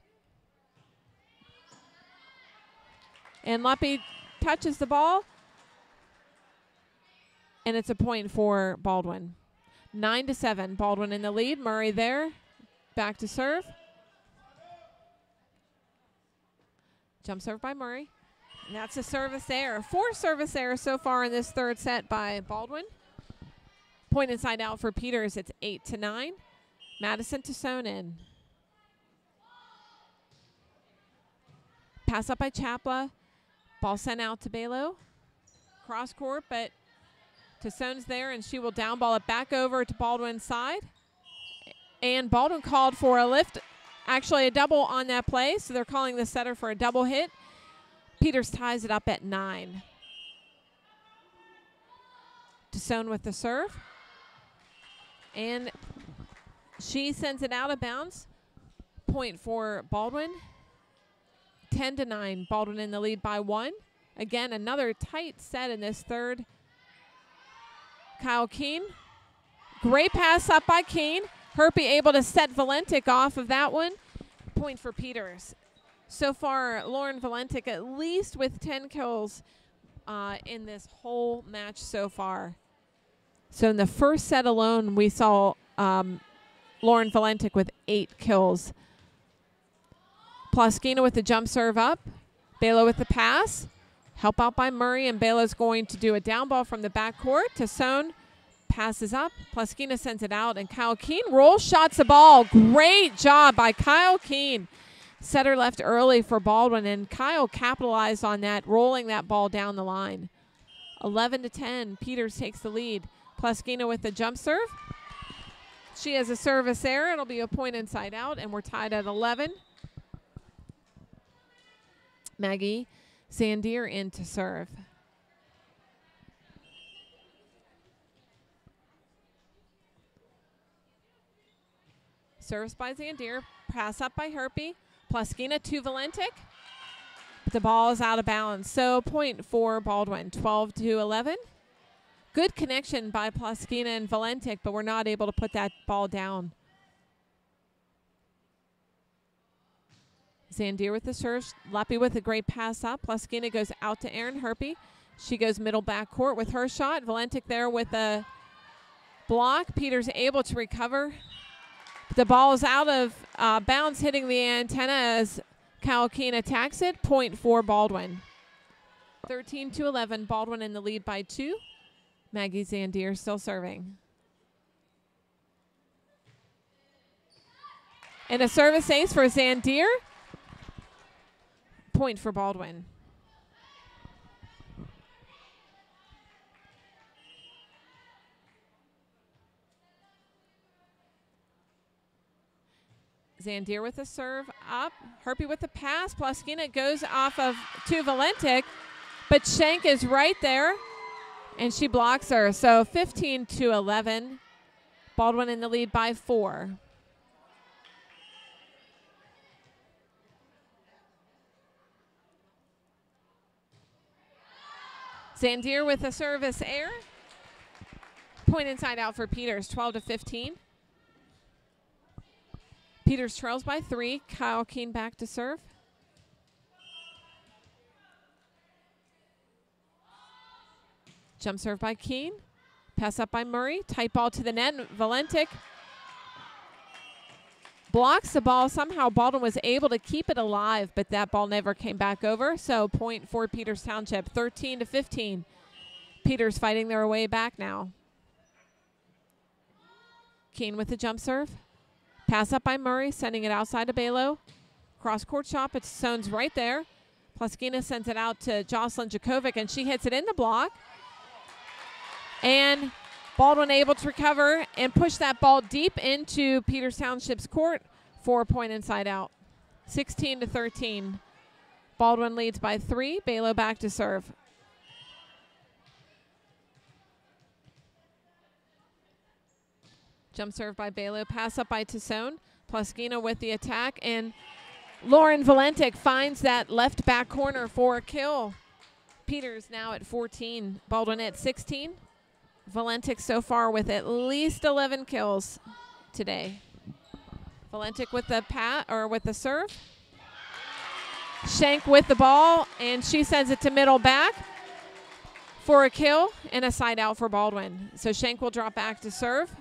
And Luppy touches the ball. And it's a point for Baldwin. 9-7, Baldwin in the lead. Murray there, back to serve. Jump serve by Murray. And that's a service error. 4 service errors so far in this third set by Baldwin. Point inside out for Peters. It's 8-9. Madison to Sonnen. Pass up by Chapla. Ball sent out to Balo. Cross court, but Tasson's there, and she will down ball it back over to Baldwin's side. And Baldwin called for a lift. Actually, a double on that play, so they're calling the setter for a double hit. Peters ties it up at 9. Tassone with the serve. And she sends it out of bounds. Point for Baldwin. 10-9, Baldwin in the lead by 1. Again, another tight set in this third. Kyle Keene. Great pass up by Keene. Herpy able to set Valentic off of that one. Point for Peters. So far, Lauren Valentic at least with 10 kills in this whole match so far. So in the first set alone, we saw Lauren Valentic with 8 kills. Ploskina with the jump serve up. Belo with the pass. Help out by Murray, and Belo's going to do a down ball from the backcourt to Sohn. Passes up. Ploskina sends it out, and Kyle Keene roll shots the ball. Great job by Kyle Keene. Setter left early for Baldwin, and Kyle capitalized on that, rolling that ball down the line. 11-10. Peters takes the lead. Ploskina with the jump serve. She has a service error. It'll be a point inside out, and we're tied at 11. Maggie Zandier in to serve. Service by Zandier. Pass up by Herpy. Ploskina to Valentic. But the ball is out of bounds. So point for Baldwin. 12-11. Good connection by Ploskina and Valentic, but we're not able to put that ball down. Zandier with the serve. Leppy with a great pass up. Ploskina goes out to Erin Herpy. She goes middle backcourt with her shot. Valentic there with a block. Peters able to recover. The ball is out of bounds, hitting the antenna as Kyle Keene attacks it. Point for Baldwin. 13-11. Baldwin in the lead by 2. Maggie Zandier still serving. And a service ace for Zandier. Point for Baldwin. Zandier with the serve up. Herpy with the pass. Ploskina goes off of to Valentic, but Schenk is right there, and she blocks her. So 15-11. Baldwin in the lead by 4. Zandier with a service error. Point inside out for Peters, 12-15. Peters trails by 3. Kyle Keene back to serve. Jump serve by Keene. Pass up by Murray. Tight ball to the net. Valentic blocks the ball. Somehow Baldwin was able to keep it alive, but that ball never came back over. So point for Peters Township, 13-15. Peters fighting their way back now. Keene with the jump serve. Pass up by Murray, sending it outside to Belo. Cross-court shot, but Sohn's right there. Ploskina sends it out to Jocelyn Jakovic, and she hits it in the block. And Baldwin able to recover and push that ball deep into Peters Township's court for a point inside out. 16-13. Baldwin leads by 3. Belo back to serve. Jump serve by Belo. Pass up by Sohn. Ploskina with the attack. And Lauren Valentic finds that left back corner for a kill. Peters now at 14. Baldwin at 16. Valentic so far with at least 11 kills today. Valentic with the with the serve. Schenk with the ball, and she sends it to middle back for a kill and a side out for Baldwin. So Schenk will drop back to serve.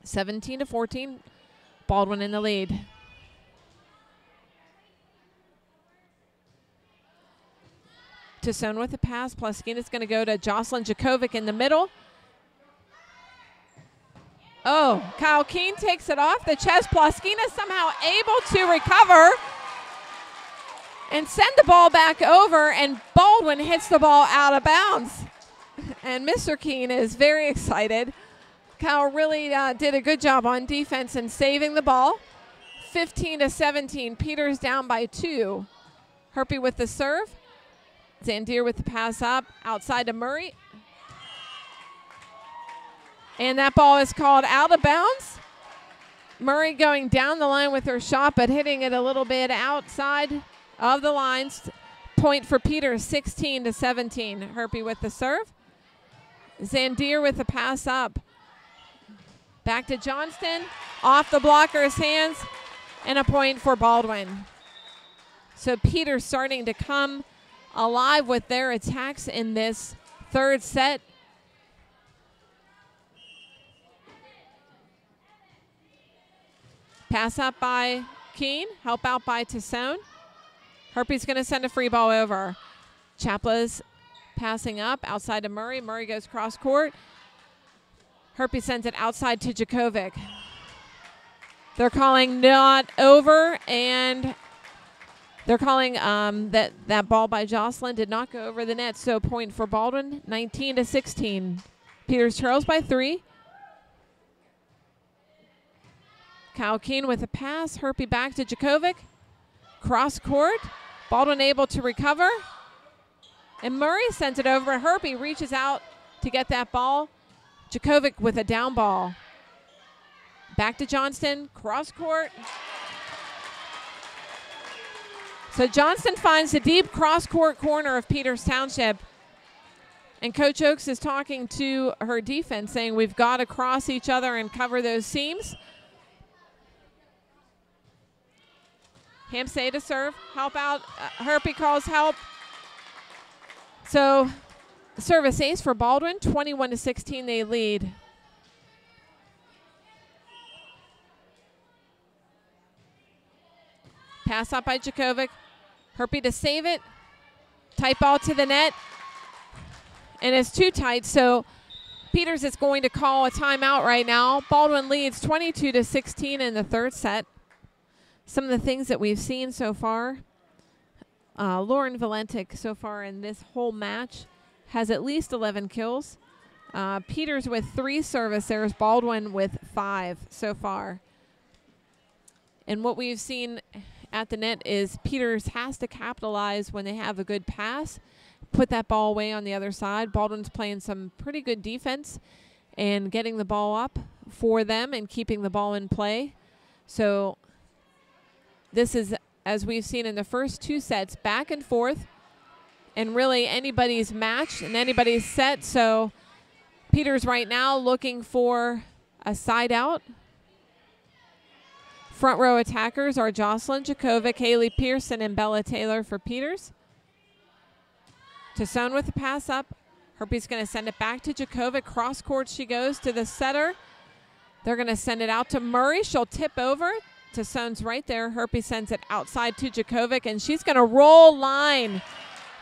17-14. Baldwin in the lead. Sohn with the pass. Ploskina's going to go to Jocelyn Jakovic in the middle. Oh, Kyle Keene takes it off the chest. Ploskina somehow able to recover and send the ball back over, and Baldwin hits the ball out of bounds. And Mr. Keene is very excited. Kyle really did a good job on defense and saving the ball. 15-17. Peters down by 2. Herpy with the serve. Zandier with the pass up outside to Murray. And that ball is called out of bounds. Murray going down the line with her shot, but hitting it a little bit outside of the lines. Point for Peters, 16-17. Herpy with the serve. Zandier with the pass up. Back to Johnston, off the blocker's hands, and a point for Baldwin. So Peters starting to come alive with their attacks in this third set. Pass up by Keene, help out by Tassone. Herpy's going to send a free ball over. Chapla's passing up outside to Murray. Murray goes cross court. Herpy sends it outside to Djokovic. They're calling not over, and they're calling that ball by Jocelyn did not go over the net. So point for Baldwin, 19-16. Peters trails by 3. Kyle Keene with a pass. Herpy back to Djokovic. Cross court. Baldwin able to recover. And Murray sends it over. Herpy reaches out to get that ball. Djokovic with a down ball. Back to Johnston. Cross court. So Johnston finds the deep cross court corner of Peters Township. And Coach Oakes is talking to her defense, saying we've got to cross each other and cover those seams. Hamsay to serve. Help out. Herpy calls help. So service ace for Baldwin. 21-16 they lead. Pass up by Djokovic. Herpy to save it. Tight ball to the net. And it's too tight, so Peters is going to call a timeout right now. Baldwin leads 22-16 in the third set. Some of the things that we've seen so far, Lauren Valentic so far in this whole match has at least 11 kills. Peters with 3 service errors, Baldwin with 5 so far. And what we've seen at the net is Peters has to capitalize when they have a good pass, put that ball away on the other side. Baldwin's playing some pretty good defense and getting the ball up for them and keeping the ball in play. So this is, as we've seen in the first 2 sets, back and forth, and really anybody's match and anybody's set. So Peters right now looking for a side out. Front row attackers are Jocelyn Djokovic, Haley Pearson, and Bella Taylor for Peters. Tassone with the pass up. Herpy's going to send it back to Djokovic. Cross court she goes to the setter. They're going to send it out to Murray. She'll tip over. Tassone's right there. Herpy sends it outside to Djokovic, and she's going to roll line.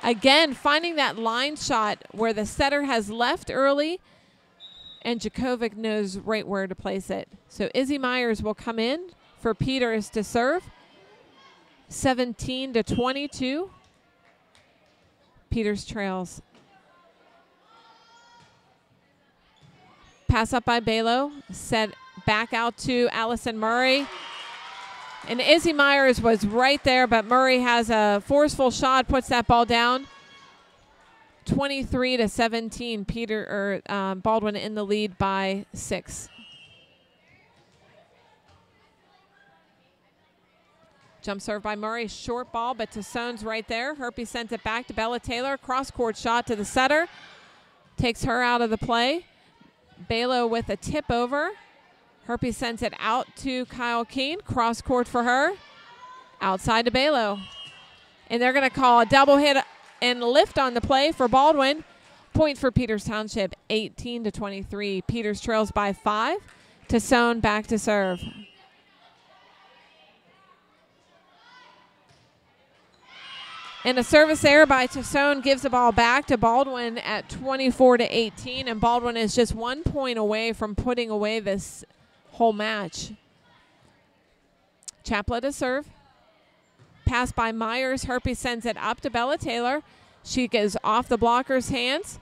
Again, finding that line shot where the setter has left early, and Djokovic knows right where to place it. So Izzy Myers will come in for Peters to serve. 17-22. Peters trails. Pass up by Balo. Set back out to Allison Murray. And Izzy Myers was right there, but Murray has a forceful shot, puts that ball down. 23-17. Baldwin in the lead by 6. Jump serve by Murray, short ball, but Tassone's right there. Herpy sends it back to Bella Taylor. Cross-court shot to the setter. Takes her out of the play. Balo with a tip over. Herpy sends it out to Kyle Keene. Cross-court for her. Outside to Balo. And they're going to call a double hit and lift on the play for Baldwin. Point for Peters Township, 18-23. Peters trails by 5. Tassone back to serve. And a service error by Tassone gives the ball back to Baldwin at 24-18. And Baldwin is just 1 point away from putting away this whole match. Chapla to serve. Pass by Myers. Herpy sends it up to Bella Taylor. She goes off the blocker's hands.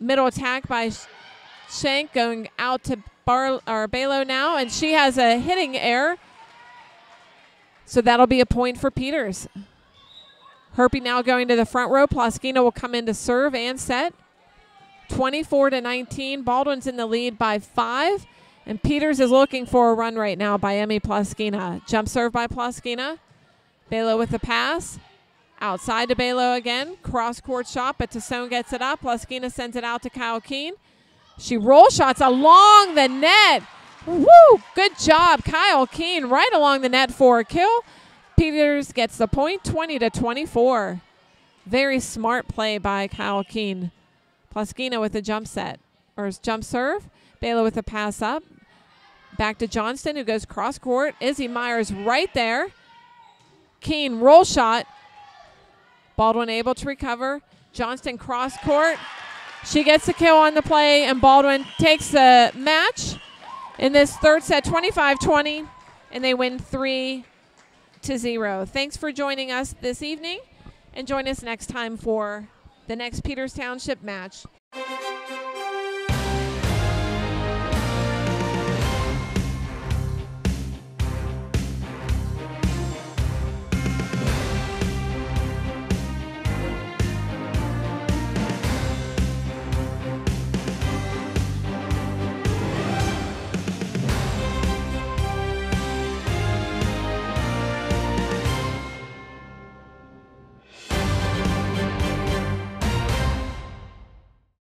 Middle attack by Shank going out to Balo now. And she has a hitting error. So that'll be a point for Peters. Herpy now going to the front row. Ploskina will come in to serve and set. 24-19. Baldwin's in the lead by 5. And Peters is looking for a run right now by Emmy Plaskina. Jump serve by Plaskina. Balo with the pass. Outside to Balo again. Cross-court shot, but Tassone gets it up. Plaskina sends it out to Kyle Keene. She roll shots along the net. Woo! Good job, Kyle Keene, right along the net for a kill. Peters gets the point, 20-24. Very smart play by Kyle Keene. Plaskina with a jump set, or jump serve. Balo with a pass up. Back to Johnston, who goes cross-court. Izzy Myers right there. Keene, roll shot. Baldwin able to recover. Johnston cross-court. She gets the kill on the play, and Baldwin takes the match in this third set, 25-20, and they win 3-0. Thanks for joining us this evening, and join us next time for the next Peters Township match.